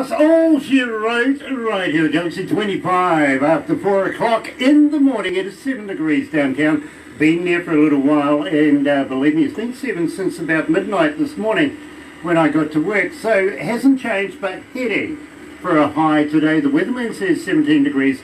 That's all she wrote right here, Galaxy 25 after 4 o'clock in the morning. It is 7 degrees downtown. Been there for a little while, and believe me, it's been 7 since about midnight this morning when I got to work. So it hasn't changed, but heading for a high today. The weatherman says 17 degrees.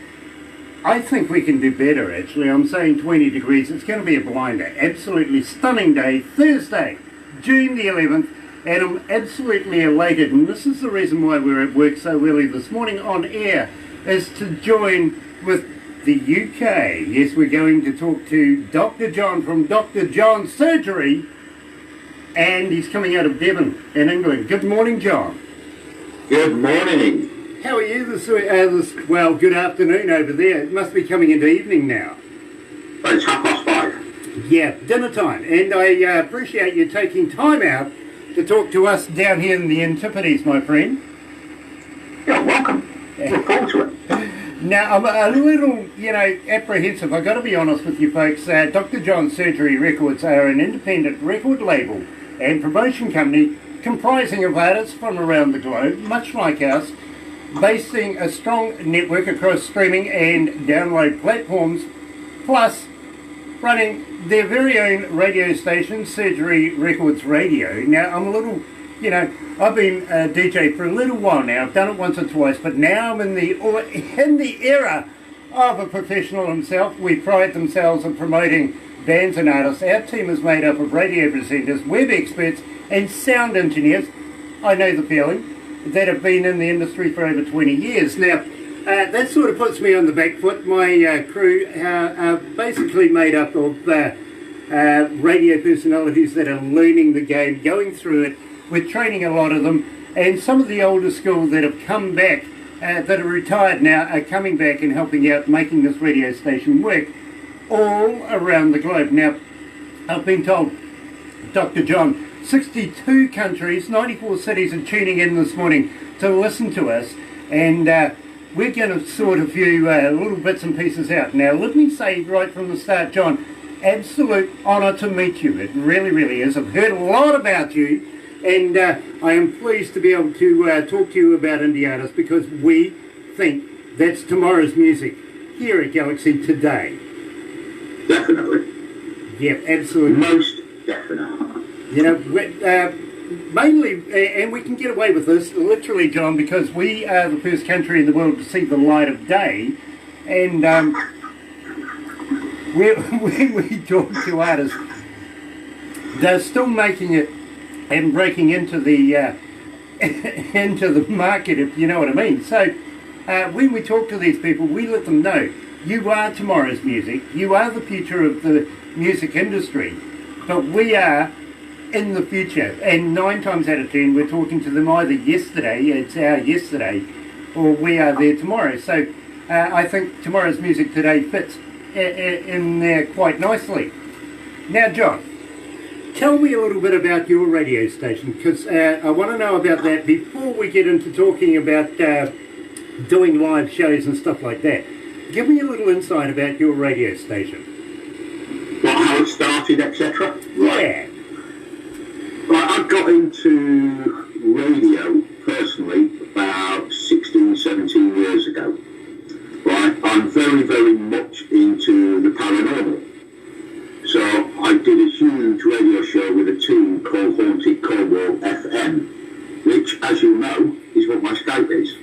I think we can do better, actually. I'm saying 20 degrees. It's going to be a blinder. Absolutely stunning day. Thursday, June the 11th. And I'm absolutely elated, and this is the reason why we're at work so early this morning on air, is to join with the UK. Yes, we're going to talk to Dr. John from Dr. John Surgery, and he's coming out of Devon in England. Good morning, John. Good morning. How are you well, good afternoon over there. It must be coming into evening now. Well, it's 5:30. Yeah, dinner time, and I appreciate you taking time out to talk to us down here in the Antipodes, my friend. You're welcome. Look forward to it. Now, I'm a little, apprehensive. I've got to be honest with you folks. Dr. John Surgery Records are an independent record label and promotion company comprising of artists from around the globe, much like us, basing a strong network across streaming and download platforms, plus running their very own radio station, Surgery Records Radio. Now, I'm a little, I've been a DJ for a little while now. I've done it once or twice, but now I'm in the era of a professional himself. We pride themselves on promoting bands and artists. Our team is made up of radio presenters, web experts, and sound engineers. I know the feeling, that have been in the industry for over 20 years. Now, that sort of puts me on the back foot. My crew are basically made up of radio personalities that are learning the game, going through it. We're training a lot of them, and some of the older school that have come back, that are retired now, are coming back and helping out, making this radio station work all around the globe. Now, I've been told, Dr. John, 62 countries, 94 cities are tuning in this morning to listen to us, and we're going to sort a few little bits and pieces out. Now, let me say right from the start, John, absolute honour to meet you. It really, really is. I've heard a lot about you, and I am pleased to be able to talk to you about indie artists, because we think that's tomorrow's music here at Galaxy today. Definitely. Yeah, absolutely. Most definitely. Mainly, and we can get away with this, literally, John, because we are the first country in the world to see the light of day, and when we talk to artists, they're still making it and breaking into the into the market, if you know what I mean. So when we talk to these people, we let them know, you are tomorrow's music, you are the future of the music industry, but we are in the future, and 9 times out of 10 we're talking to them either yesterday, it's our yesterday, or we are there tomorrow. So I think tomorrow's music today fits in there quite nicely. Now, John, tell me a little bit about your radio station, because I want to know about that before we get into talking about doing live shows and stuff like that. Give me a little insight about your radio station. Well, how it started, etc. Yeah. Right, I got into radio, personally, about 16, 17 years ago. Right, I'm very, very much into the paranormal. So I did a huge radio show with a team called Haunted Cornwall FM, which, as you know, is what my scope is.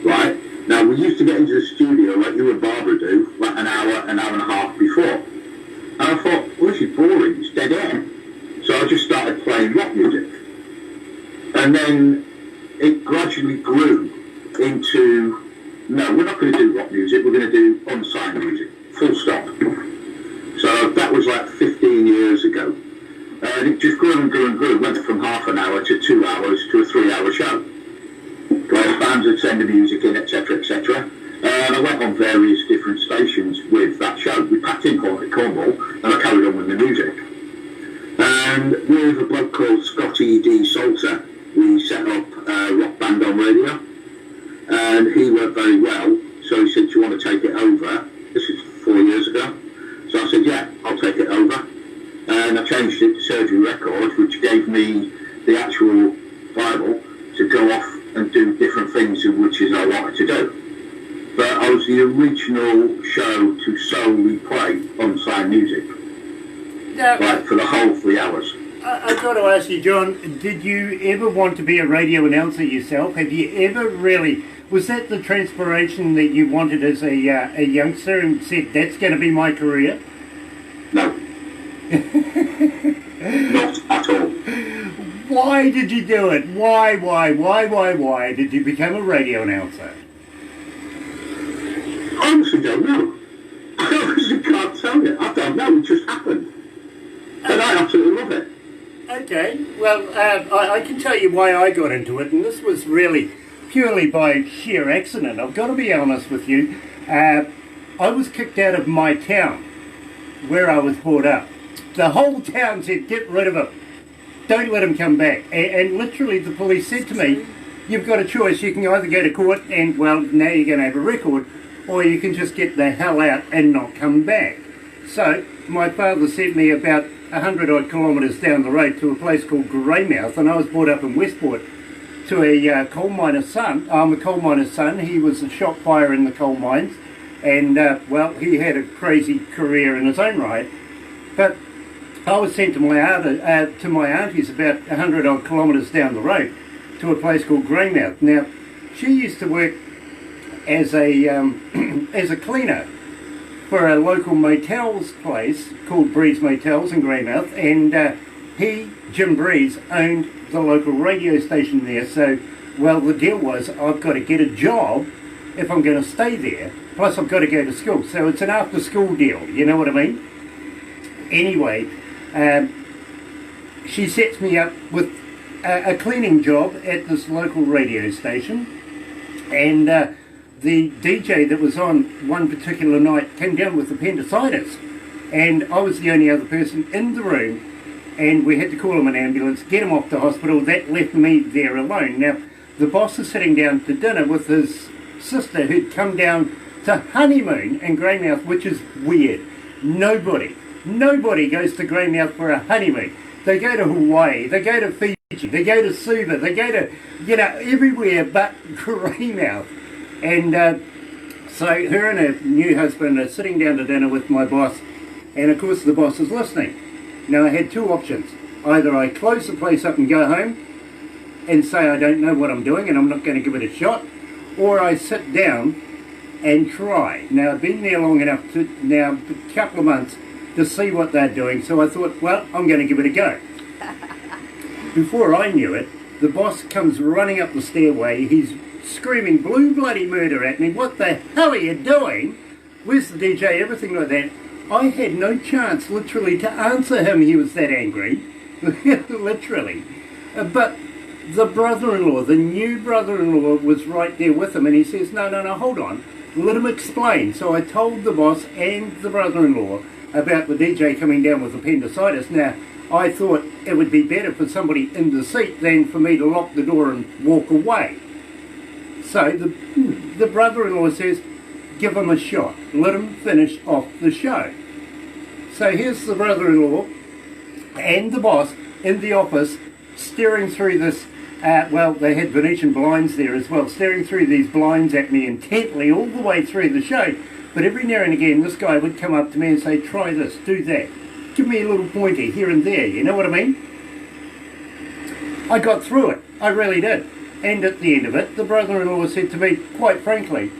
Right, now we used to get into the studio like you and Barbara do, like an hour and a half before. And I thought, well, this is boring, it's dead air. So I just started playing rock music. And then it gradually grew into, no, we're not going to do rock music, we're going to do unsigned music, full stop. So that was like 15 years ago. And it just grew and grew and grew. It went from half an hour to 2 hours to a 3-hour show. Where fans would send the music in, etc., etc. And I went on various different stations with that show. We packed in Cornwall, and I carried on with the music. And with a bloke called Scotty D. Salter, we set up a rock band on radio, and he worked very well, so he said, do you want to take it over? This is 4 years ago. So I said, yeah, I'll take it over. And I changed it to Surgery Records, which gave me the actual Bible to go off and do different things in which is I wanted to do. But I was the original show to solely play on-side music, Now, like for the whole 3 hours. I've got to ask you, John, did you ever want to be a radio announcer yourself? Have you ever really, was that the transpiration that you wanted as a youngster and said, that's going to be my career? No. Not at all. Why did you do it? Why did you become a radio announcer? I honestly don't know. I honestly can't tell you. I don't know. It just happened. And I absolutely love it. Okay, well, I can tell you why I got into it, and this was really purely by sheer accident. I've got to be honest with you. I was kicked out of my town, where I was brought up. The whole town said, get rid of him. Don't let him come back. And literally the police said to me, you've got a choice. You can either go to court and, well, now you're going to have a record, or you can just get the hell out and not come back. So my father sent me about 100 odd kilometres down the road to a place called Greymouth, and I was brought up in Westport to a coal miner's son. I'm a coal miner's son. He was a shot fire in the coal mines, and well, he had a crazy career in his own right. But I was sent to my auntie's about 100 odd kilometres down the road to a place called Greymouth. Now, she used to work as a as a cleaner for a local motels place called Breeze Motels in Greymouth, and Jim Breeze, owned the local radio station there. So, well, the deal was I've got to get a job if I'm going to stay there, plus I've got to go to school. So it's an after-school deal, you know what I mean? Anyway, she sets me up with a cleaning job at this local radio station, and the DJ that was on one particular night came down with appendicitis, and I was the only other person in the room, and we had to call him an ambulance, get him off to hospital. That left me there alone. Now, the boss is sitting down to dinner with his sister who'd come down to honeymoon in Greymouth, which is weird. Nobody goes to Greymouth for a honeymoon. They go to Hawaii, they go to Fiji, they go to Suva, they go to, everywhere but Greymouth. And so her and her new husband are sitting down to dinner with my boss, and of course the boss is listening. Now, I had two options. Either I close the place up and go home and say I don't know what I'm doing and I'm not going to give it a shot, or I sit down and try. Now, I've been there long enough now a couple of months to see what they're doing, so I thought, well, I'm going to give it a go. Before I knew it, the boss comes running up the stairway. He's screaming blue bloody murder at me. What the hell are you doing? Where's the DJ? Everything like that. I had no chance, literally, to answer him. He was that angry. Literally. But the brother-in-law, the new brother-in-law, was right there with him, and he says, no, hold on. Let him explain. So I told the boss and the brother-in-law about the DJ coming down with appendicitis. Now, I thought it would be better for somebody in the seat than for me to lock the door and walk away. So the brother-in-law says, give him a shot. Let him finish off the show. So here's the brother-in-law and the boss in the office staring through this, well, they had Venetian blinds there as well, staring through these blinds at me intently all the way through the show. But every now and again, this guy would come up to me and say, try this, do that. Give me a little pointer here and there, you know what I mean? I got through it. I really did. And at the end of it, the brother-in-law said to me, quite frankly,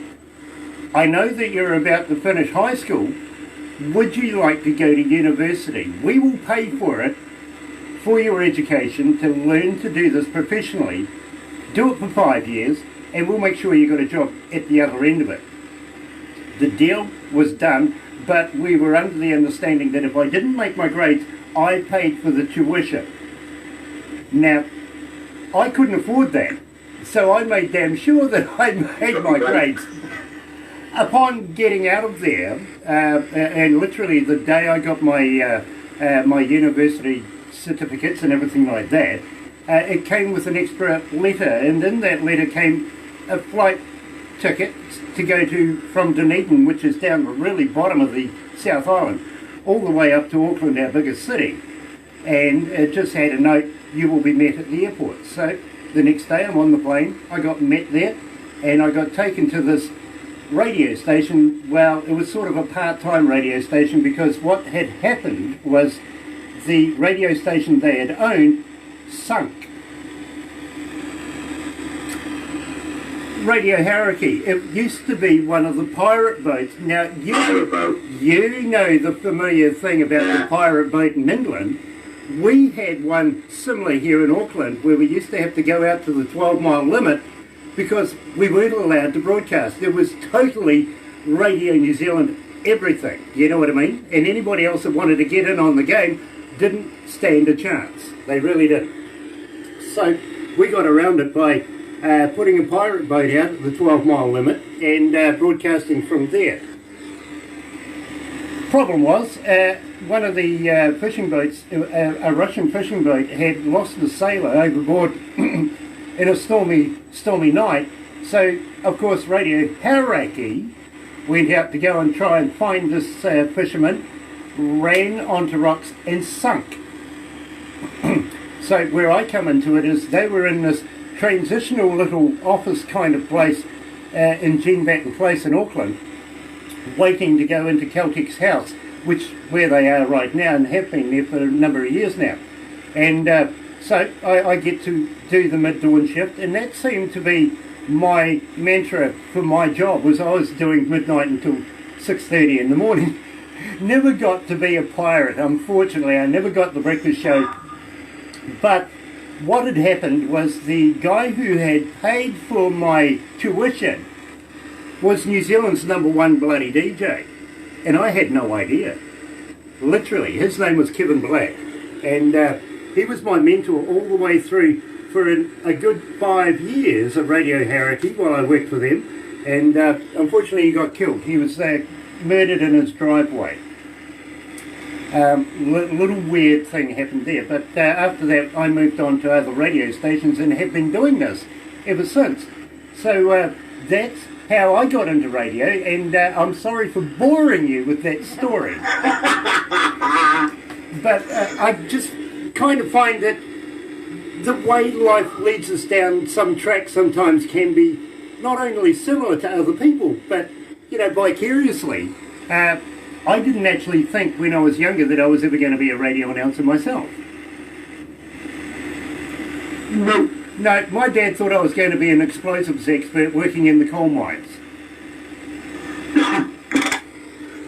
I know that you're about to finish high school. Would you like to go to university? We will pay for it, for your education, to learn to do this professionally. Do it for 5 years, and we'll make sure you got a job at the other end of it. The deal was done, but we were under the understanding that if I didn't make my grades, I paid for the tuition. Now, I couldn't afford that, so I made damn sure that I made my grades. Upon getting out of there, and literally the day I got my my university certificates and everything like that, it came with an extra letter, and in that letter came a flight ticket to go from Dunedin, which is down the really bottom of the South Island, all the way up to Auckland, our biggest city. And it just had a note, you will be met at the airport. So the next day I'm on the plane, I got met there, and I got taken to this radio station. Well, it was sort of a part-time radio station, because what had happened was the radio station they had owned sunk. Radio Hauraki, it used to be one of the pirate boats. Now, you know the familiar thing about the pirate boat in England. We had one similar here in Auckland, where we used to have to go out to the 12-mile limit because we weren't allowed to broadcast. It was totally Radio New Zealand everything, you know what I mean? And anybody else that wanted to get in on the game didn't stand a chance. They really didn't. So we got around it by putting a pirate boat out at the 12-mile limit and broadcasting from there. Problem was, one of the fishing boats, a Russian fishing boat, had lost a sailor overboard in a stormy night. So, of course, Radio Hauraki went out to go and try and find this fisherman, ran onto rocks and sunk. So where I come into it is they were in this transitional little office kind of place in Jean Batten Place in Auckland, waiting to go into Celtic's house, where they are right now and have been there for a number of years now. And so I get to do the mid-dawn shift, and that seemed to be my mantra for my job. Was I was doing midnight until 6:30 in the morning. Never got to be a pirate, unfortunately. I never got the breakfast show. But what had happened was the guy who had paid for my tuition was New Zealand's #1 bloody DJ. And I had no idea. Literally, his name was Kevin Black. And he was my mentor all the way through for a good 5 years of Radio Hauraki while I worked for them. And unfortunately he got killed. He was murdered in his driveway. Little weird thing happened there. But after that I moved on to other radio stations and have been doing this ever since. So that's how I got into radio, and I'm sorry for boring you with that story. But I just kind of find that the way life leads us down some tracks sometimes can be not only similar to other people, but, you know, vicariously. I didn't actually think when I was younger that I was ever going to be a radio announcer myself. No, my dad thought I was going to be an explosives expert working in the coal mines.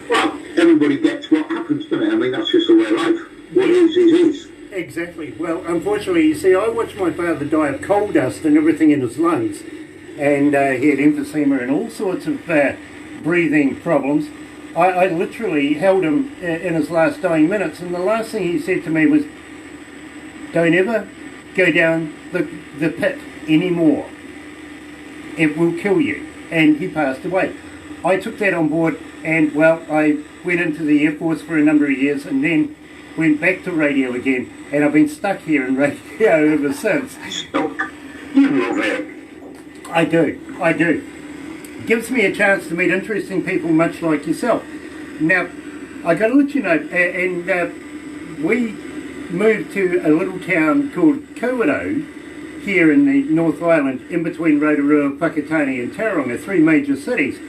Well, everybody gets what happens, don't they? I mean, that's just the way of life. What is. Exactly. Well, unfortunately, you see, I watched my father die of coal dust and everything in his lungs. And he had emphysema and all sorts of breathing problems. I literally held him in his last dying minutes, and the last thing he said to me was, "Don't ever go down the pit anymore. It will kill you." And he passed away. I took that on board, and well, I went into the Air Force for a number of years and then went back to radio again, and I've been stuck here in radio ever since. Stuck? You love it. I do. Gives me a chance to meet interesting people much like yourself. Now, I got to let you know, and we moved to a little town called Kawerau here in the North Island, in between Rotorua, Whakatane and Tauranga, 3 major cities,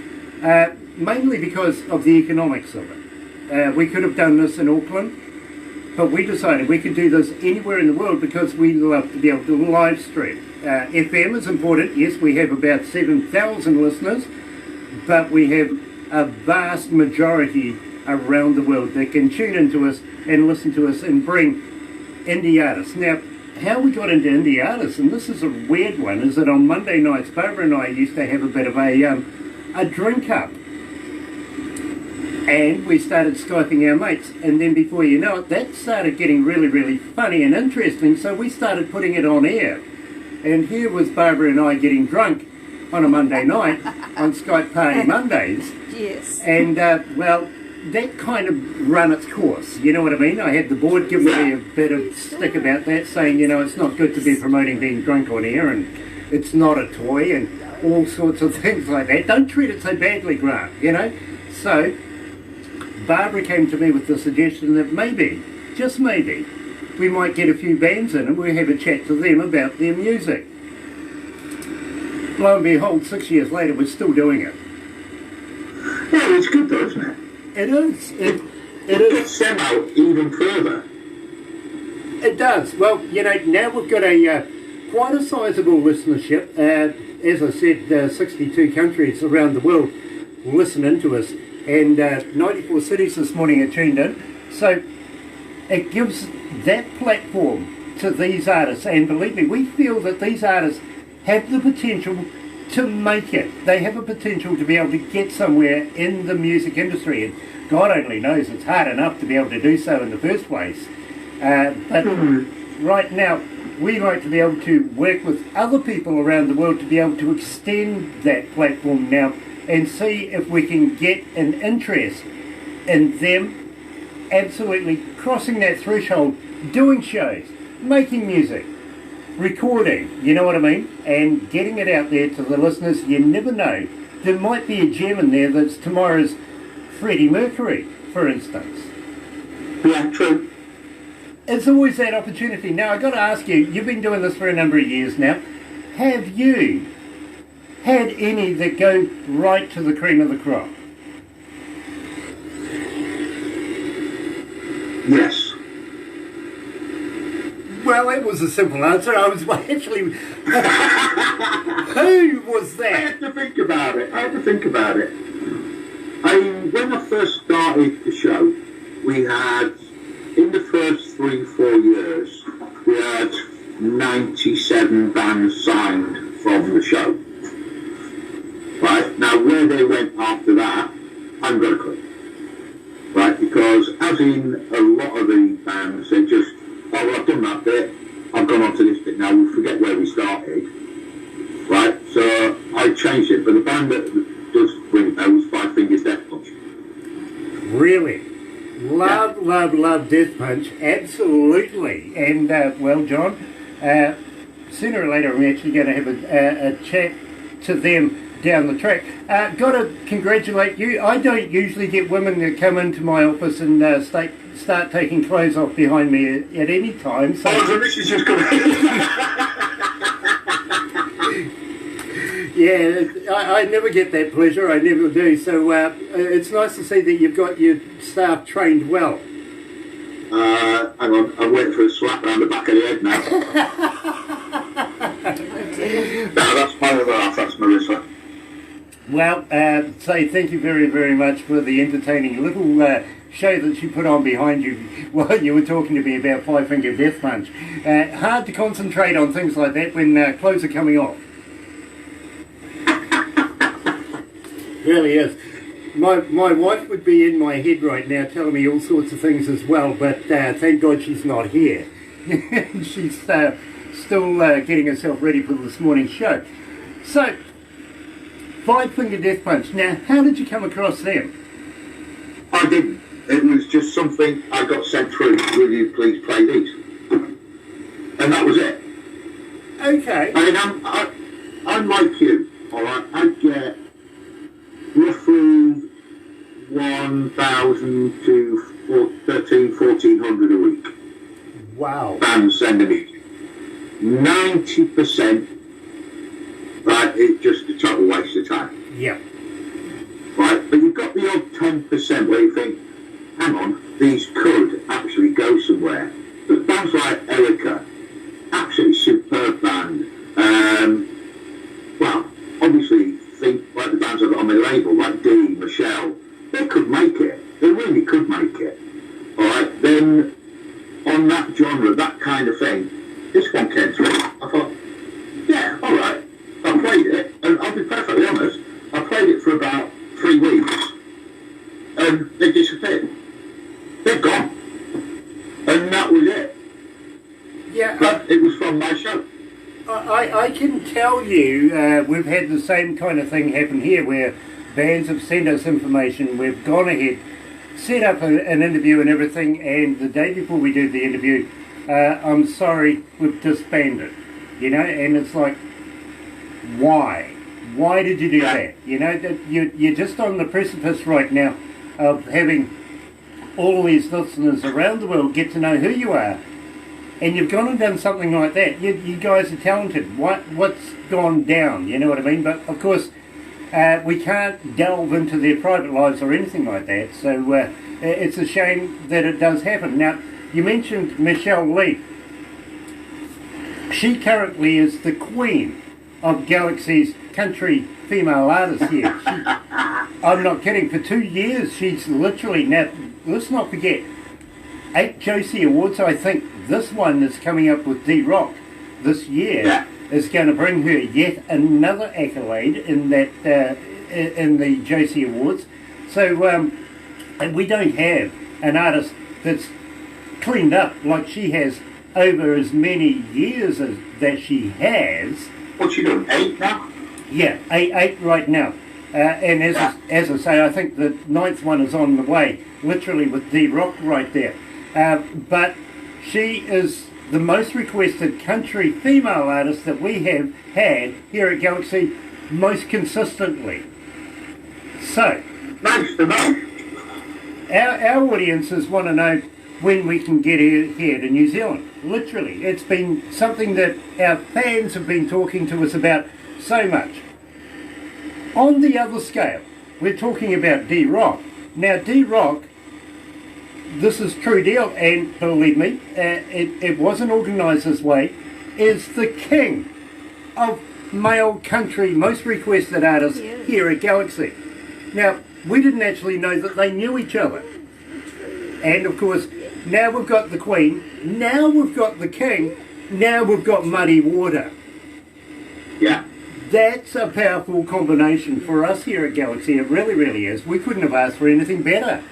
mainly because of the economics of it. We could have done this in Auckland, but we decided we could do this anywhere in the world because we love to be able to live stream. FM is important. Yes, we have about 7,000 listeners, but we have a vast majority around the world that can tune into us and listen to us and bring indie artists. Now, how we got into indie artists, and this is a weird one, is that on Monday nights, Barbara and I used to have a bit of a drink up. And we started Skyping our mates, and then before you know it, that started getting really, really funny and interesting, so we started putting it on air. And here was Barbara and I getting drunk on a Monday night on Skype Party Mondays. Yes. And, well, that kind of ran its course, you know what I mean? I had the board giving me a bit of stick about that, saying, you know, it's not good to be promoting being drunk on air, and it's not a toy, and all sorts of things like that. Don't treat it so badly, Grant, you know? So, Barbara came to me with the suggestion that maybe, just maybe, we might get a few bands in and we'll have a chat to them about their music. lo and behold, 6 years later, we're still doing it. Yeah, it's good though, isn't it? It is. It gets them out even further. It does. Well, now we've got a quite a sizable listenership. As I said, 62 countries around the world listening to us, and 94 cities this morning are tuned in. So it gives that platform to these artists, and believe me, we feel that these artists have the potential to make it. They have a potential to be able to get somewhere in the music industry, and God only knows it's hard enough to be able to do so in the first place. But right now, we like to be able to work with other people around the world to be able to extend that platform now and see if we can get an interest in them absolutely crossing that threshold, doing shows, making music, recording, you know what I mean, and getting it out there to the listeners. You never know. There might be a gem in there that's tomorrow's Freddie Mercury, for instance. Yeah, true. It's always that opportunity. Now, I've got to ask you, you've been doing this for a number of years now. Have you had any that go right to the cream of the crop? Yes. Well, that was a simple answer. I was actually... Who was that? I had to think about it. When I first started the show, we had, in the first 3-4 years, we had 97 bands signed from the show. Right? Now, where they went after that, I haven't got a clue. Right? Because, as in a lot of the bands, they just, oh, well, I've done that bit, I've gone on to this bit now, we'll forget where we started. Right? So, I changed it, but the band that does ring now was Five Fingers Death Punch. Really? Love Death Punch, absolutely. And, well, John, sooner or later I'm actually going to have a chat to them down the track. Got to congratulate you. I don't usually get women that come into my office and start taking clothes off behind me at any time. So this is just going yeah, I never get that pleasure. I never do. So it's nice to see that you've got your staff trained well. Hang on, I'm waiting for a slap around the back of the head now. No, that's my other half, that's Marissa. Well, say thank you very, very much for the entertaining little show that you put on behind you while you were talking to me about Five Finger Death Punch. Hard to concentrate on things like that when clothes are coming off. Really is. My wife would be in my head right now telling me all sorts of things as well, but thank God she's not here. She's still getting herself ready for this morning's show. So, Five Finger Death Punch. Now, how did you come across them? I didn't. It was just something I got sent through. Will you please play these? And that was it. Okay. I mean, I'm like you, alright? I get roughly 1,000 to 1,400 a week. Wow. Bands sending me 90%, right, it's just a total waste of time. Yeah. Right, but you've got the odd 10% where you think, hang on, these could actually go somewhere. But bands like Erica, absolutely superb band. Well, obviously, think like the bands I've got on my label, like Dee, Michelle, they could make it. They really could make it. Alright, then on that genre, that kind of thing, this one came through. I thought, yeah, alright. I played it, and I'll be perfectly honest, I played it for about 3 weeks, and they disappeared. They're gone. And that was it. Yeah. But it was from my show. I can tell you, we've had the same kind of thing happen here where bands have sent us information, we've gone ahead, set up an interview and everything, and the day before we do the interview, I'm sorry, we've disbanded. You know, and it's like, why? Why did you do that? You know, you're just on the precipice right now of having all these listeners around the world get to know who you are. and you've gone and done something like that. You guys are talented. What's gone down? You know what I mean? But of course, we can't delve into their private lives or anything like that. So it's a shame that it does happen. Now, you mentioned Michelle Lee. She currently is the queen of Galaxy's country female artists here. I'm not kidding. For 2 years, she's literally, now, let's not forget, 8 Josie Awards. I think this one is coming up with D-Rock this year is going to bring her yet another accolade in that in the Josie Awards. So and we don't have an artist that's cleaned up like she has over as many years as that she has. What's she doing, 8 now? Yeah, eight right now. And as I say, I think the 9th one is on the way, literally with D-Rock right there. But she is the most requested country female artist that we have had here at Galaxy most consistently. So, Nice to know. our audiences want to know when we can get here to New Zealand. Literally, it's been something that our fans have been talking to us about so much. On the other scale, we're talking about D-Rock. Now, D-Rock, this is true deal, and believe me, it wasn't organised this way, is the king of male country most requested artists here at Galaxy. Now, we didn't actually know that they knew each other. And of course, now we've got the Queen, now we've got the King, now we've got Muddy Water. Yeah. That's a powerful combination for us here at Galaxy. It really, really is. We couldn't have asked for anything better.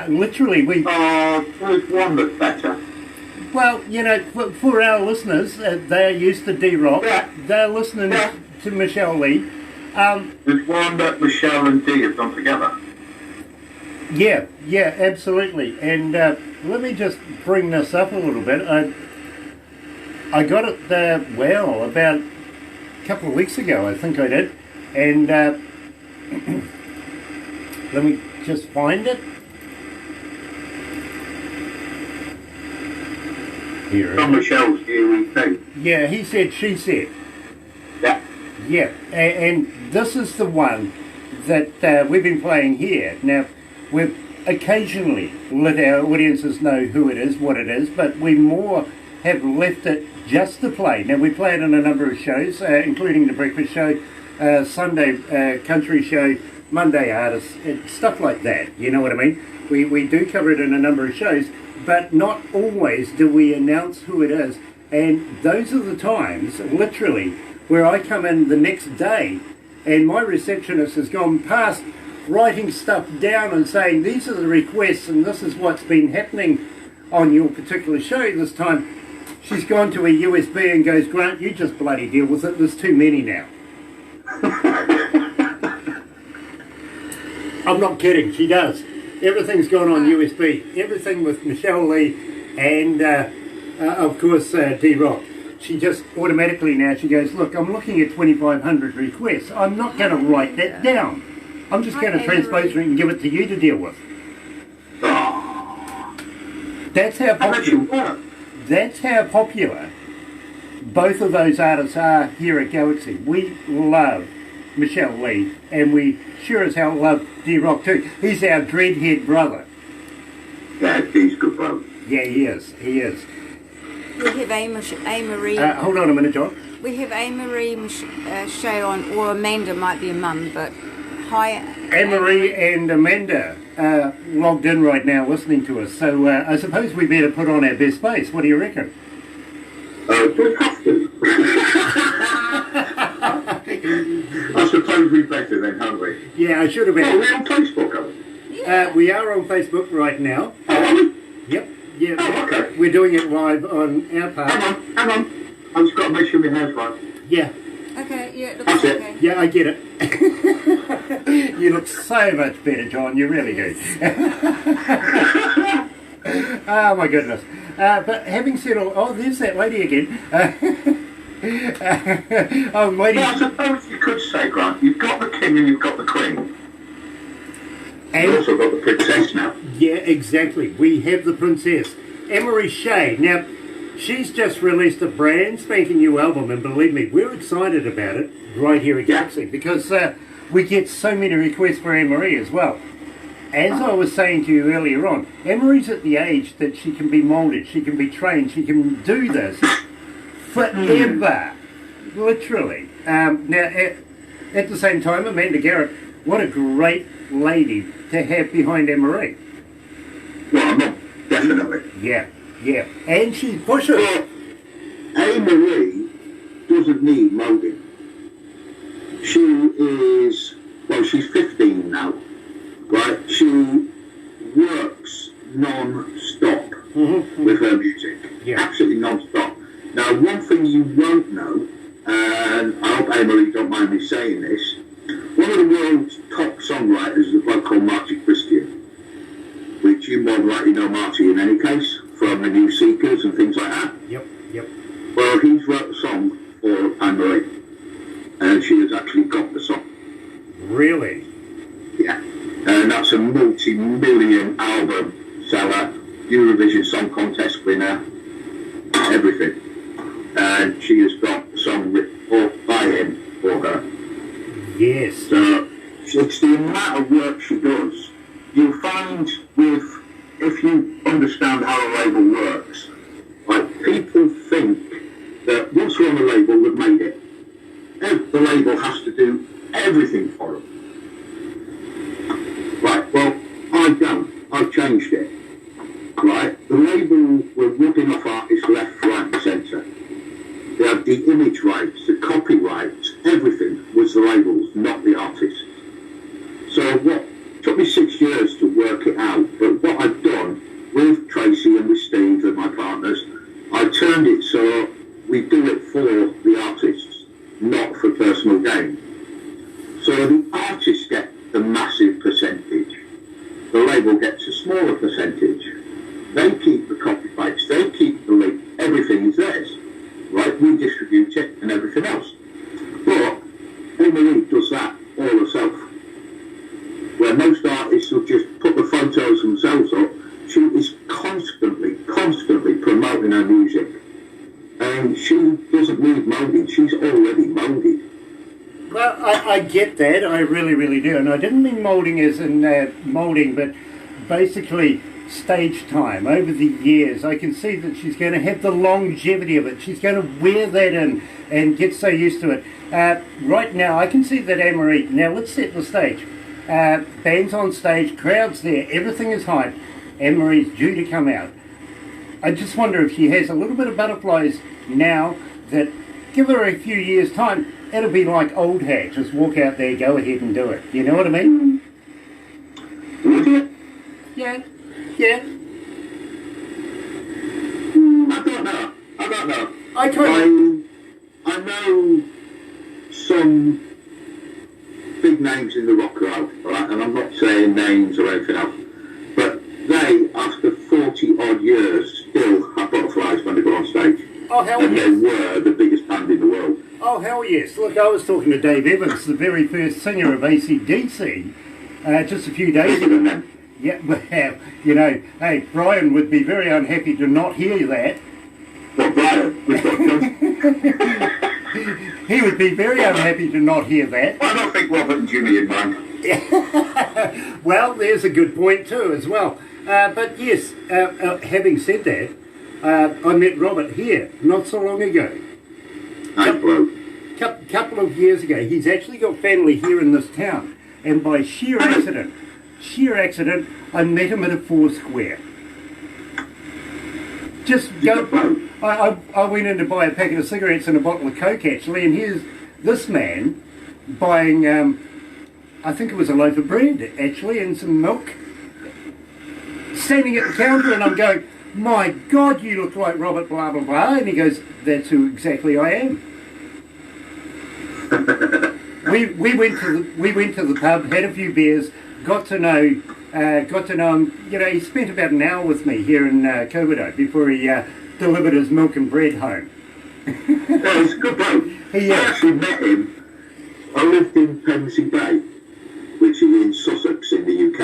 Literally, we... there's one that's better. Well, you know, for our listeners, they're used to D-Rock. Yeah. They're listening to Michelle Lee. There's one that Michelle and Dee have done together. Yeah, absolutely. And let me just bring this up a little bit. I got it, about a couple of weeks ago, I think I did. And let me just find it. Here. From Michelle's eerie thing. Yeah, he said, she said. Yeah. Yeah, and this is the one that we've been playing here. Now, we've occasionally let our audiences know who it is, what it is, but we more have left it just to play. Now, we play it in a number of shows, including the breakfast show, Sunday country show, Monday artists, stuff like that, you know what I mean? We do cover it in a number of shows, but not always do we announce who it is. And those are the times, literally, where I come in the next day and my receptionist has gone past writing stuff down and saying, these are the requests and this is what's been happening on your particular show this time. She's gone to a USB and goes, Grant, you just bloody deal with it. There's too many now. I'm not kidding. She does. Everything's gone on USB. Everything with Michelle Lee and, of course, D-Rock. She just automatically now, she goes, look, I'm looking at 2,500 requests. I'm not going to write that down. I'm just going to transpose it and give it to you to deal with. That's how popular both of those artists are here at Galaxy. We love Michelle Lee, and we sure as hell love D-Rock too. He's our dreadhead brother. Yeah, he's good, bro. Yeah, he is. He is. We have A-Marie. Hold on a minute, John. We have A-Marie show on, or Amanda might be a mum, but hi. A-Marie and Amanda are logged in right now listening to us. So I suppose we better put on our best face. What do you reckon? We have to. I suppose we better then, haven't we? Yeah, I should have been. Are we on Facebook, are we? Yeah. We are on Facebook right now. Are we? Yep. Yeah, Oh, okay. we're doing it live on our part. Hang on. I've just got to make sure my hair's right. Yeah. Okay, yeah, it looks That's it. okay. Yeah, I get it. You look so much better, John. You really do. Oh, my goodness. But having said all... Oh, there's that lady again. Oh, lady... Well, I suppose you could say, Grant, you've got the king and you've got the queen. And You've also got the princess now. yeah, exactly. We have the princess, Emery Shea. Now, She's just released a brand spanking new album, and believe me, we're excited about it right here at Galaxy because we get so many requests for Anne-Marie as well. As I was saying to you earlier on, Anne-Marie's at the age that she can be moulded, she can be trained, she can do this forever, literally. Now, at the same time, Amanda Garrett, what a great lady to have behind Anne-Marie. Well, no, definitely. Yeah, yeah. And she pushes. Well, Anne-Marie doesn't need moulding. She is, well, she's 15 now, right? She works non-stop with her music. Yeah. Absolutely non-stop. Now, one thing you won't know, and I hope Anne-Marie don't mind me saying this, one of the world's top songwriters is a bloke called Marty Christian, which you more than likely know Marty in any case, from the New Seekers and things like that. Yep, yep. Well, he's wrote a song for Anne-Marie, and she has actually got the song. Really? Yeah. And that's a multi-million album seller, Eurovision Song Contest winner, everything. And she has got the song written by him for her. Yes. So it's the amount of work she does. You'll find with, if you understand how a label works, like people think that once we're on the label, we've made it. The label has to do everything for them. Right, well, I don't. I've changed it. Right, the label were ripping off artists left, right and centre. They had the image rights, the copyrights, everything was the labels, not the artists. So what took me 6 years to work it out, but what I've done with Tracy and with Steve and my partners, I turned it so we do it for the artists, not for personal gain. So the artists get the massive percentage. The label gets a smaller percentage. They keep the copyrights, they keep the link, everything is theirs. Right, we distribute it and everything else. But Anne-Marie does that all herself. Where most artists will just put the photos themselves up, she is constantly promoting her music. And she doesn't need moulding, she's already moulded. Well, I get that, I really, really do. And I didn't mean moulding as in moulding, but basically stage time over the years. I can see that she's going to have the longevity of it. She's going to wear that in and get so used to it. Right now, I can see that Anne-Marie, now let's set the stage. Bands on stage, crowds there, everything is hyped. Anne-Marie's due to come out. I just wonder if she has a little bit of butterflies now that give her a few years' time, it'll be like old hat. Just walk out there, go ahead and do it. You know what I mean? Would you? Yeah. Yeah. I don't know. I I know some big names in the rock world, right? And I'm not saying names or anything else, but they, after 40 odd years, still have butterflies when they go on stage. Oh, hell and yes. they were the biggest band in the world. Oh, hell yes. Look, I was talking to Dave Evans, the very first singer of AC/DC, just a few days ago. Yeah, well, you know, hey, Brian would be very unhappy to not hear that. Well, Brian, he would be very unhappy to not hear that. I don't think Robert and Jimmy would mind. Well, there's a good point too, as well. But yes, having said that, I met Robert here not so long ago. Nice bloke. Couple of years ago. He's actually got family here in this town, and by sheer accident, I met him at a Foursquare. Just go. I went in to buy a packet of cigarettes and a bottle of Coke actually, and here's this man buying, I think it was a loaf of bread actually, and some milk. Standing at the counter, and I'm going, my God, you look like Robert blah blah blah, and he goes, that's who exactly I am. we went to the pub, had a few beers, got to know him. You know, he spent about an hour with me here in Kokoda before he delivered his milk and bread home. Yeah, he's a good bloke. I actually met him. I lived in Pevensey Bay, which is in Sussex in the UK,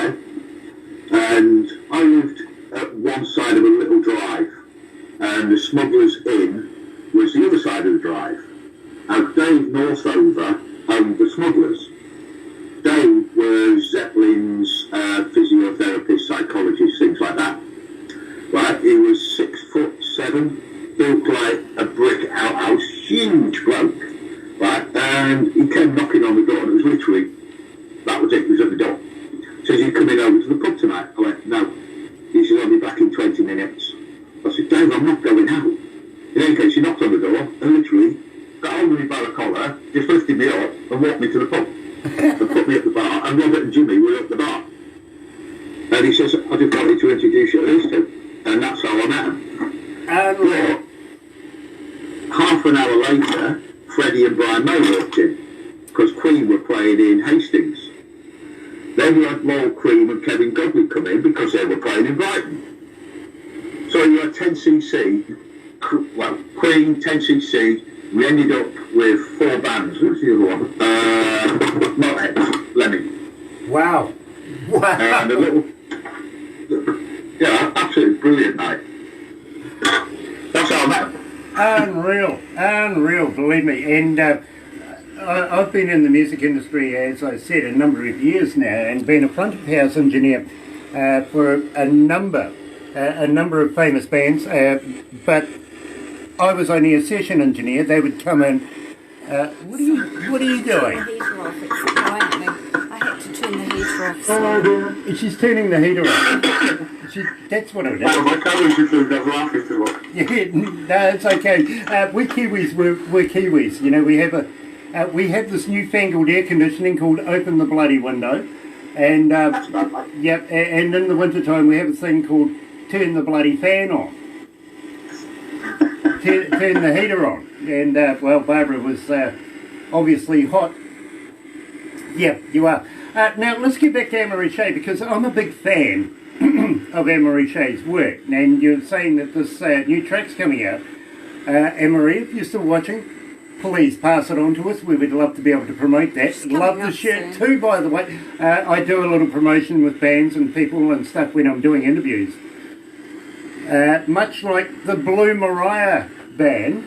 and I lived at one side of a little drive, and the smugglers surgeons, physiotherapists, psychologists, things like that. Right? He was 6'7", built like a brick outhouse, huge bloke. Right? And he came knocking on the door, and it was literally, that was it, he was at the door. Says, "You coming over to the pub tonight?" I went, "No." He said, "I'll be back in 20 minutes. I said, "Dave, I'm not going out." In any case, he knocked on the door and literally got hold of me by the collar, just lifted me up and walked me to the pub and put me at the bar. And Robert and Jimmy were at the bar. And he says, "I just wanted to introduce you to these two." And that's how I met him. But half an hour later, Freddie and Brian May walked in because Queen were playing in Hastings. Then you had Laurel Cream and Kevin Godley come in because they were playing in Brighton. So you had 10cc, well, Queen, 10cc. We ended up with 4 bands. Who's the other one? Motheads, Lemmy. Wow. Wow. And a little, yeah, absolutely brilliant night. That's how I met him. Unreal, believe me. And I've been in the music industry, as I said, a number of years now, and been a front of house engineer for a number of famous bands. But I was only a session engineer. They would come in. What are you doing? The heater off. It's blowing at me. I had to turn the heater off. So. She's turning the heater on. That's what it is. Oh, my camera's just never laughing too much. Yeah, no, it's okay. We're Kiwis. We're Kiwis. You know, we have this newfangled air conditioning called "Open the Bloody Window," and yep. And in the winter time we have a thing called "Turn the Bloody Fan On." Turn the heater on. And well, Barbara was obviously hot. Yeah, you are. Now let's get back to Anne-Marie Shea, because I'm a big fan of Anne-Marie Shea's work. And you're saying that this new track's coming out. Anne-Marie, if you're still watching, please pass it on to us. We would love to be able to promote that. Love the shirt too, by the way. I do a little promotion with bands and people and stuff when I'm doing interviews. Much like the Blue Mariah band.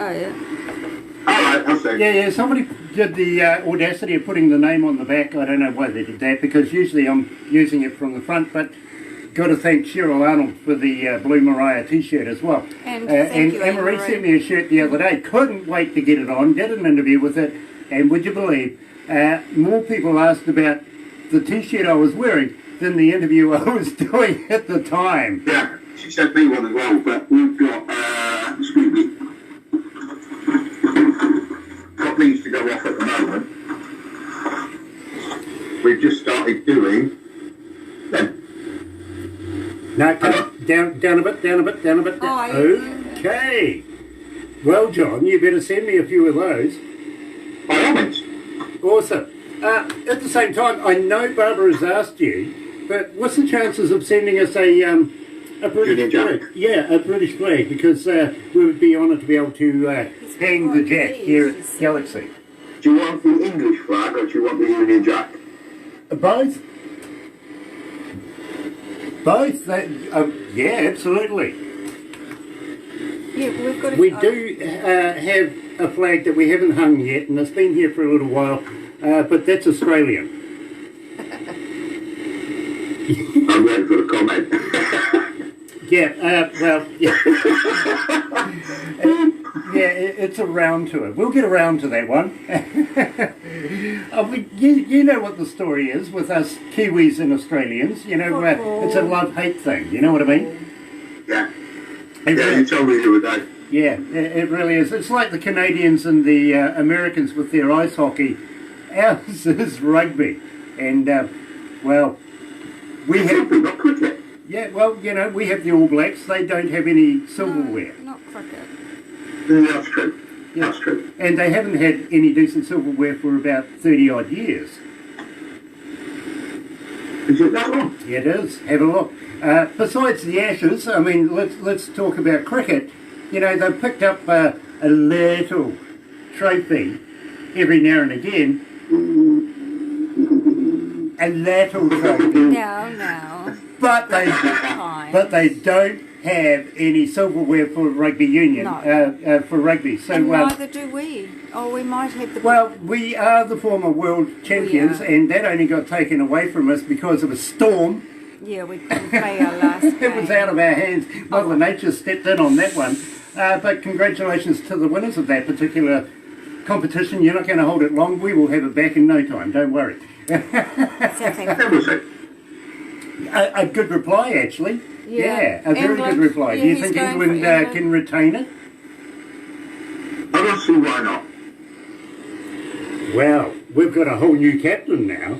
Oh, yeah. Alright, I'll say. Yeah, somebody did the audacity of putting the name on the back. I don't know why they did that, because usually I'm using it from the front, but got to thank Cheryl Arnold for the Blue Mariah t-shirt as well. And Anne-Marie sent me a shirt the other day. Couldn't wait to get it on. Did an interview with it, and would you believe, more people asked about the t-shirt I was wearing than the interview I was doing at the time. Yeah, she sent me one as well, but we've got, excuse me, got these to go off at the moment. We've just started doing them. No, down a bit. Oh, Okay. Well, John, you better send me a few of those. By all means. Awesome. At the same time, I know Barbara has asked you, but what's the chances of sending us a British flag? Yeah, a British flag, because we would be honoured to be able to hang the Jack here at Galaxy. Do you want the English flag or do you want the Union Jack? Both. Both. Yeah, absolutely. Yeah, we've got We do have a flag that we haven't hung yet, and it's been here for a little while, but that's Australian. I'm ready for the comment. Yeah, well, yeah. Yeah, it's around to it. We'll get around to that one. You know what the story is with us Kiwis and Australians. You know, it's a love-hate thing. You know what I mean? Yeah. You told me the other day. Yeah, it really is. It's like the Canadians and the Americans with their ice hockey. Ours is rugby. And, well, we have... Not cricket. Yeah, well, you know, we have the All Blacks. They don't have any silverware. Not cricket. That's true. Yeah. That's true. And they haven't had any decent silverware for about 30-odd years. Is it that long? Yeah, it is. Have a look. Besides the Ashes, I mean, let's talk about cricket. You know, they've picked up a little trophy every now and again. A little trophy. No. But they don't have any silverware for rugby union, for rugby. So and neither do we. Oh, we might have the... Well, we are the former world champions, and that only got taken away from us because of a storm. Yeah, we couldn't play our last game. It was out of our hands. Mother Nature stepped in on that one. But congratulations to the winners of that particular competition. You're not going to hold it long. We will have it back in no time. Don't worry. A good reply, actually. Yeah, a very good reply. Do you think England can retain it? I don't see why not. Well, we've got a whole new captain now.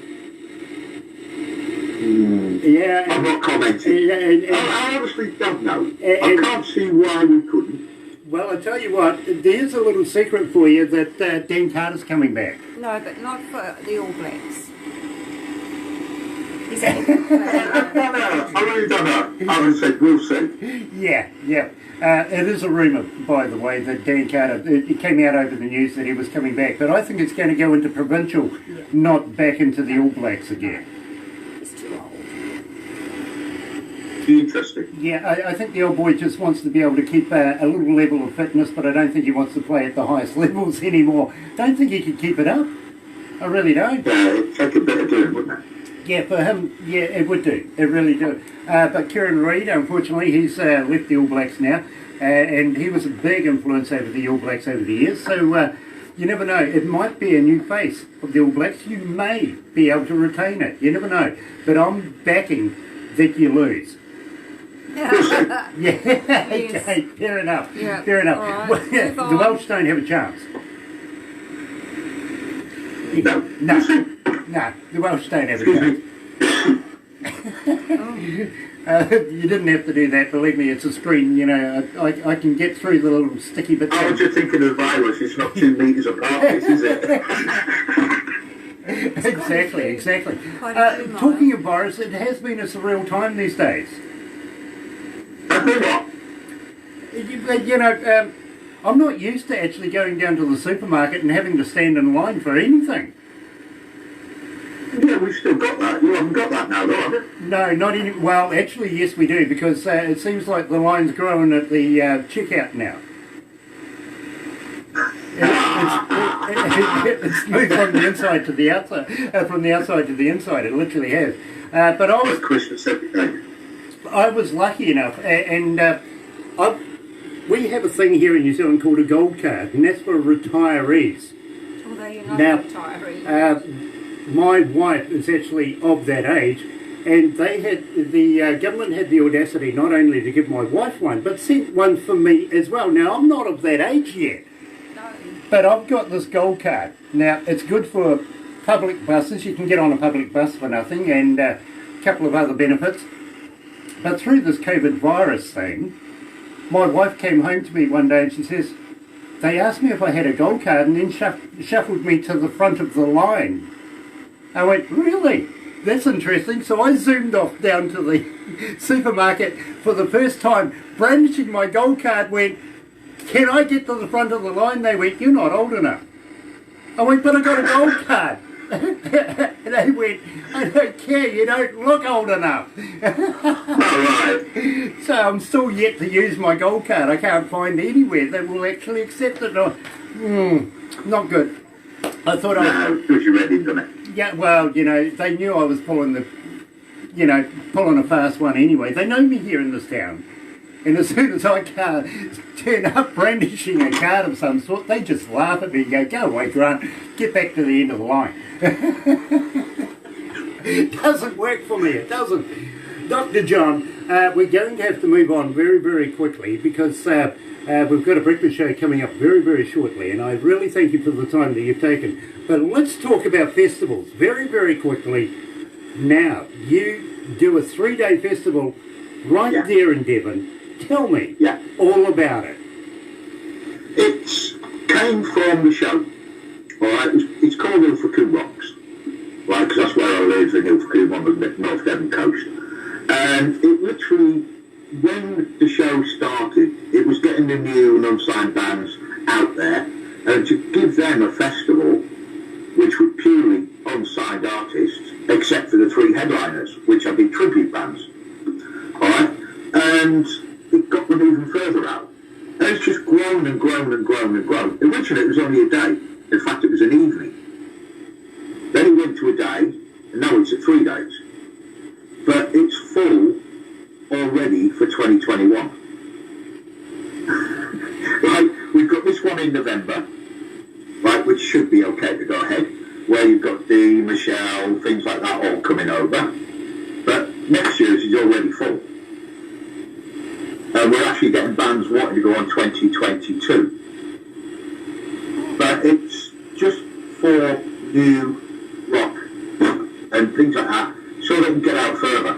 Yeah, I'm not commenting. I honestly don't know. I can't see why we couldn't. Well, I tell you what, there's a little secret for you that Dan Carter's coming back. No, but not for the All Blacks. I really don't know. I would say we'll see. Yeah. It is a rumour, by the way, that Dan Carter, it came out over the news that he was coming back, but I think it's going to go into provincial, not back into the All Blacks again. He's too old. Interesting. Yeah, I think the old boy just wants to be able to keep a little level of fitness, but I don't think he wants to play at the highest levels anymore. Don't think he could keep it up. I really don't. It'd take a bit of doing, wouldn't it? Yeah, for him, yeah, it would do. It really do. But Kieran Reid, unfortunately, he's left the All Blacks now, and he was a big influence over the All Blacks over the years. So you never know. It might be a new face of the All Blacks. You may be able to retain it. You never know. But I'm backing that you lose. Yeah, okay, fair enough. Yeah. Fair enough. Right, Well, the Welsh don't have a chance. No, the Welsh don't have a chance. You didn't have to do that, believe me, it's a screen, you know, I can get through the little sticky bits. I was just thinking of virus, it's not 2 metres apart, is it? Exactly. Talking of virus, it has been a surreal time these days. You know, I'm not used to actually going down to the supermarket and having to stand in line for anything. Yeah, we've still got that. You haven't got that now, though, have you? No, not any. Well, actually, yes, we do, because it seems like the line's growing at the checkout now. It's moved from the inside to the outside, from the outside to the inside. It literally has. But Christmas every day. I was lucky enough, and we have a thing here in New Zealand called a gold card, and that's for retirees. Although you're not Now, a retiree. my wife is actually of that age, and they had the government had the audacity not only to give my wife one, but sent one for me as well. Now, I'm not of that age yet, No. but I've got this gold card. Now, it's good for public buses. You can get on a public bus for nothing, and a couple of other benefits. But through this COVID virus thing, my wife came home to me one day and she says, they asked me if I had a gold card and then shuffled me to the front of the line. I went, really? That's interesting. So I zoomed off down to the supermarket for the first time, brandishing my gold card, went, can I get to the front of the line? They went, you're not old enough. I went, but I got a gold card. They went, I don't care, you don't look old enough. So I'm still yet to use my gold card. I can't find anywhere that will actually accept it. Not good. I thought because you're ready, done it. Yeah, well, you know, they knew I was pulling a fast one anyway. They know me here in this town. And as soon as I turn up brandishing a card of some sort, they just laugh at me and go away, Grant, get back to the end of the line. It doesn't work for me, it doesn't. Dr. John, we're going to have to move on very, very quickly because we've got a breakfast show coming up very, very shortly, and I really thank you for the time that you've taken. But let's talk about festivals very, very quickly. Now, you do a 3-day festival right there in Devon. Tell me all about it. It came from the show. All right, it's called Ilfracombe Rocks, right? Because that's where I live in Ilfracombe on the North Devon coast. And it literally, when the show started, it was getting the new and unsigned bands out there, and to give them a festival, which were purely unsigned artists, except for the 3 headliners, which have been tribute bands. All right, and it should be okay to go ahead, where you've got Dee, Michelle, things like that all coming over. But next year's is already full. We're actually getting bands wanting to go on 2022. But it's just for new rock and things like that, so they can get out further.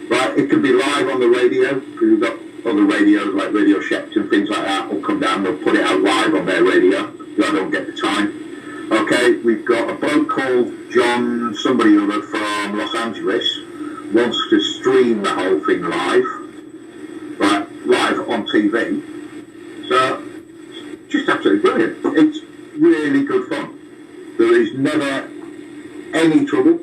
Right, it can be live on the radio, because we've got other radios like Radio Shepton, things like that, will come down, they'll put it out live on their radio, because I don't get the time. Okay, we've got a bloke called John, somebody or other from Los Angeles, wants to stream the whole thing live, right, live on TV. So, just absolutely brilliant. It's really good fun. There is never any trouble.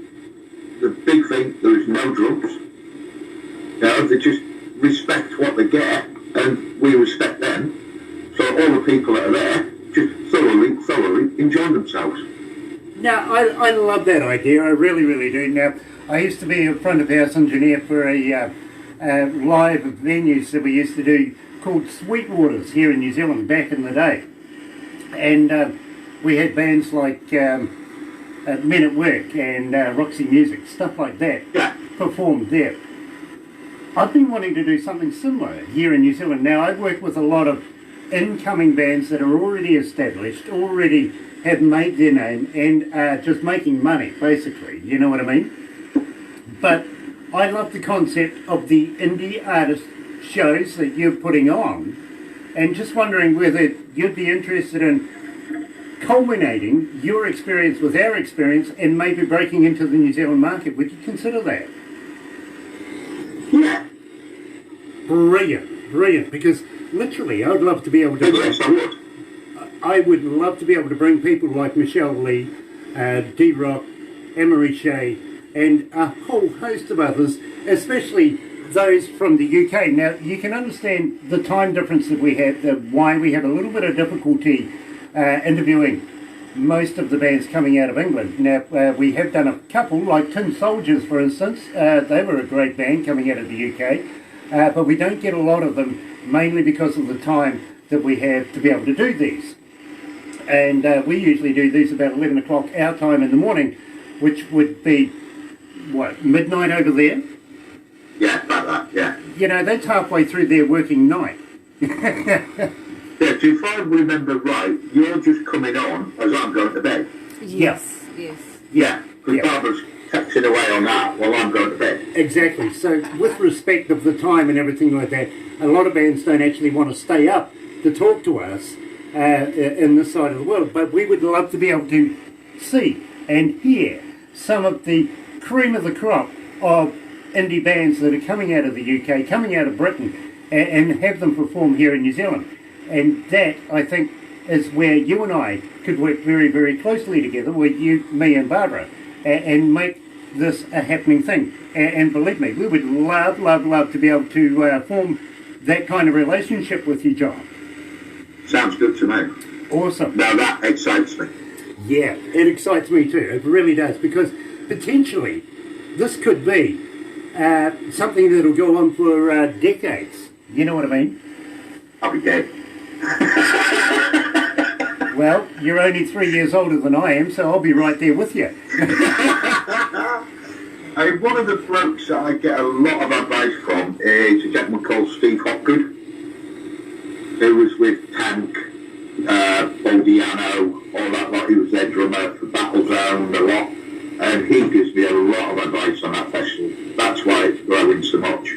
The big thing, there is no drugs. You know, they just respect what they get, and we respect them. So all the people that are there just thoroughly enjoy themselves. Now, I love that idea. I really, really do. Now, I used to be a front of house engineer for a live venues that we used to do called Sweetwaters here in New Zealand back in the day. And we had bands like Men at Work and Roxy Music, stuff like that, performed there. I've been wanting to do something similar here in New Zealand. Now, I've worked with a lot of incoming bands that are already established, already have made their name, and are just making money, basically. You know what I mean? But I love the concept of the indie artist shows that you're putting on, and just wondering whether you'd be interested in culminating your experience with our experience and maybe breaking into the New Zealand market. Would you consider that? Yeah. Brilliant, because literally I would love to be able to... Yes, I would. I would love to be able to bring people like Michelle Lee, D-Rock, Emery Shea, and a whole host of others, especially those from the UK. Now, you can understand the time difference that we have, why we have a little bit of difficulty interviewing most of the bands coming out of England. Now, we have done a couple, like Tin Soldiers, for instance. They were a great band coming out of the UK, but we don't get a lot of them, mainly because of the time that we have to be able to do these. And we usually do these about 11 o'clock our time in the morning, which would be, what, midnight over there? Yeah, about that, yeah. You know, that's halfway through their working night. Yeah, if I remember right, you're just coming on as I'm going to bed. Yes. Yeah, because Barbara's texting away on that while I'm going to bed. Exactly. So with respect of the time and everything like that, a lot of bands don't actually want to stay up to talk to us in this side of the world, but we would love to be able to see and hear some of the cream of the crop of indie bands that are coming out of the UK, coming out of Britain, and have them perform here in New Zealand. And that, I think, is where you and I could work very, very closely together, with you, me and Barbara, and make this a happening thing. And believe me, we would love to be able to form that kind of relationship with you, John. Sounds good to me. Awesome. Now that excites me. Yeah, it excites me too. It really does, because potentially this could be something that'll go on for decades. You know what I mean? I'll be dead. Well, you're only 3 years older than I am, so I'll be right there with you. One of the blokes that I get a lot of advice from is a gentleman called Steve Hopgood, who was with Tank, Boldiano, all that lot. He was their drummer for Battlezone, a lot. And he gives me a lot of advice on that festival. That's why it's growing so much.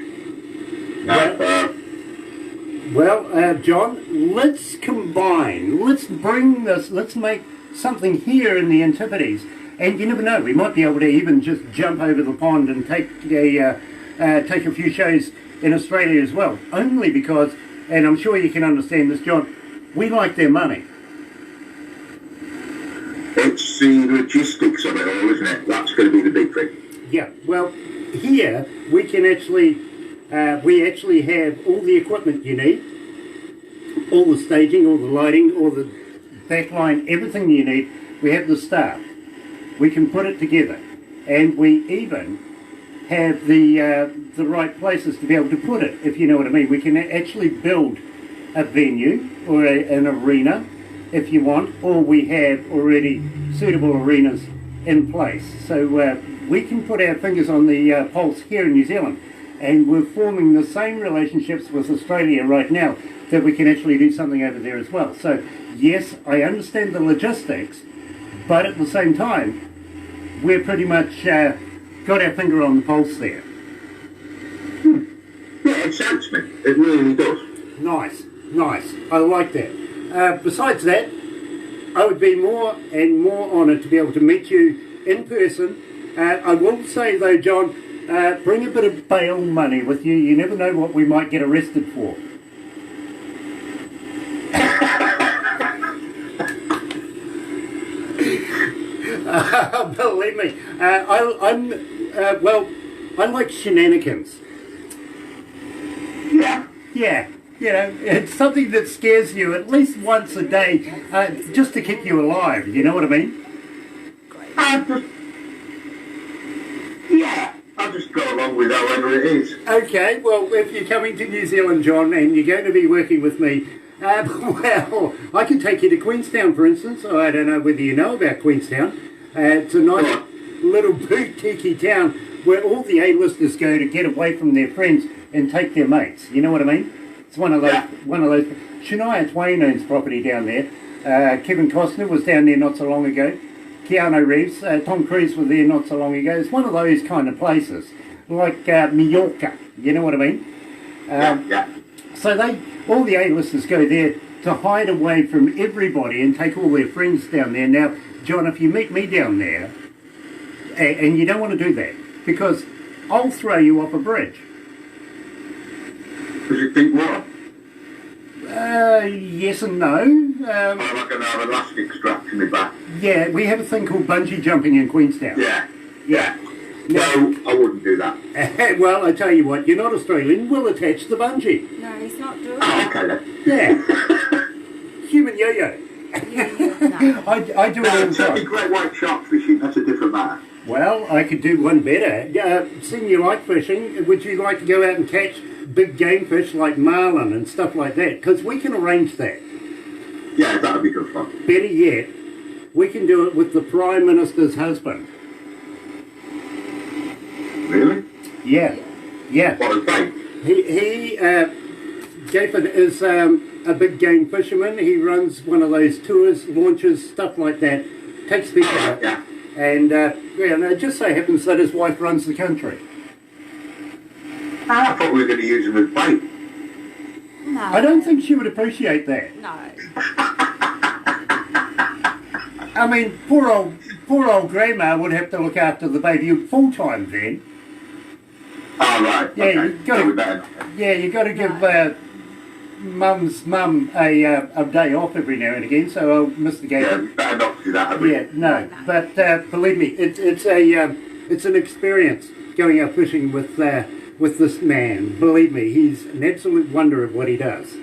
Well, John, let's combine. Let's bring this. Let's make something here in the Antipodes. And you never know, we might be able to even just jump over the pond and take a few shows in Australia as well. Only because, and I'm sure you can understand this, John, we like their money. It's the logistics of it all, isn't it? That's going to be the big thing. Yeah, well, here we can actually, we actually have all the equipment you need, all the staging, all the lighting, all the backline, everything you need. We have the staff. We can put it together, and we even have the right places to be able to put it, if you know what I mean. We can actually build a venue or an arena if you want, or we have already suitable arenas in place. So we can put our fingers on the pulse here in New Zealand, and we're forming the same relationships with Australia right now that we can actually do something over there as well. So yes, I understand the logistics, but at the same time, we're pretty much got our finger on the pulse there. Yeah, it excites me. It really does. Nice. I like that. Besides that, I would be more and more honoured to be able to meet you in person. I will say though, John, bring a bit of bail money with you. You never know what we might get arrested for. Believe me, I like shenanigans. Yeah, you know, it's something that scares you at least once a day, just to keep you alive, you know what I mean? I'll just go along with however it is. Okay, well, if you're coming to New Zealand, John, and you're going to be working with me, well, I can take you to Queenstown, for instance. I don't know whether you know about Queenstown. It's a nice little boutique town where all the A-listers go to get away from their friends and take their mates. You know what I mean? It's one of those. Shania Twain owns property down there. Kevin Costner was down there not so long ago. Keanu Reeves, Tom Cruise was there not so long ago. It's one of those kind of places, like Mallorca. You know what I mean? So all the A-listers go there to hide away from everybody and take all their friends down there. Now, John, if you meet me down there, and you don't want to do that, because I'll throw you off a bridge. Because you think what? Yes and no. I'm not going to have elastic strapped to my back. Yeah, we have a thing called bungee jumping in Queenstown. Yeah. No, I wouldn't do that. Well, I tell you what, you're not Australian, we'll attach the bungee. No, he's not doing Oh, that. okay then. Yeah. Human yo-yo. No. I do it all the Take me time. great white shark fishing, that's a different matter. Well, I could do one better. Seeing you like fishing, would you like to go out and catch big game fish like marlin and stuff like that? Because we can arrange that. Yeah, that would be good fun. Better yet, we can do it with the Prime Minister's husband. Really? Yeah. What a thing. He Gayford is a big game fisherman. He runs one of those tours, launches, stuff like that. Takes people out. Yeah. And it just so happens that his wife runs the country. I thought we were going to use him as bait. No. I don't think she would appreciate that. No. I mean, poor old grandma would have to look after the baby full time then. Oh, right. Yeah, okay. you've got So we to. better- Yeah, you got to give mum's mum a day off every now and again. So, Mr. Yeah, Gator. we better not do that, have we? Yeah, no, but believe me, it's an experience going out fishing with this man. Believe me, he's an absolute wonder of what he does.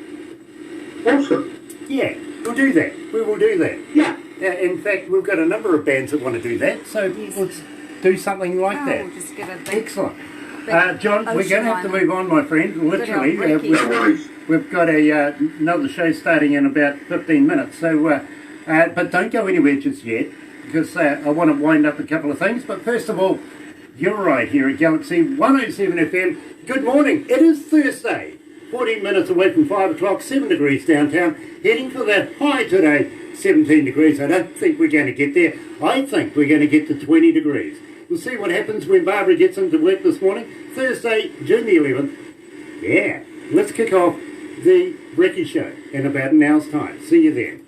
Awesome. Yeah, we'll do that. We will do that. Yeah. In fact, we've got a number of bands that want to do that, so let's do something like that. We'll just get a big, Excellent. big John, we're going to have to ocean move on, my friend. Literally, Good old Ricky. No worries. we've got another show starting in about 15 minutes. So, but don't go anywhere just yet, because I want to wind up a couple of things. But first of all, you're right here at Galaxy 107 FM. Good morning. It is Thursday, 14 minutes away from 5 o'clock, 7 degrees downtown. Heading for that high today, 17 degrees. I don't think we're going to get there. I think we're going to get to 20 degrees. We'll see what happens when Barbara gets into work this morning. Thursday, June the 11th. Yeah, let's kick off the Ricky Show in about an hour's time. See you then.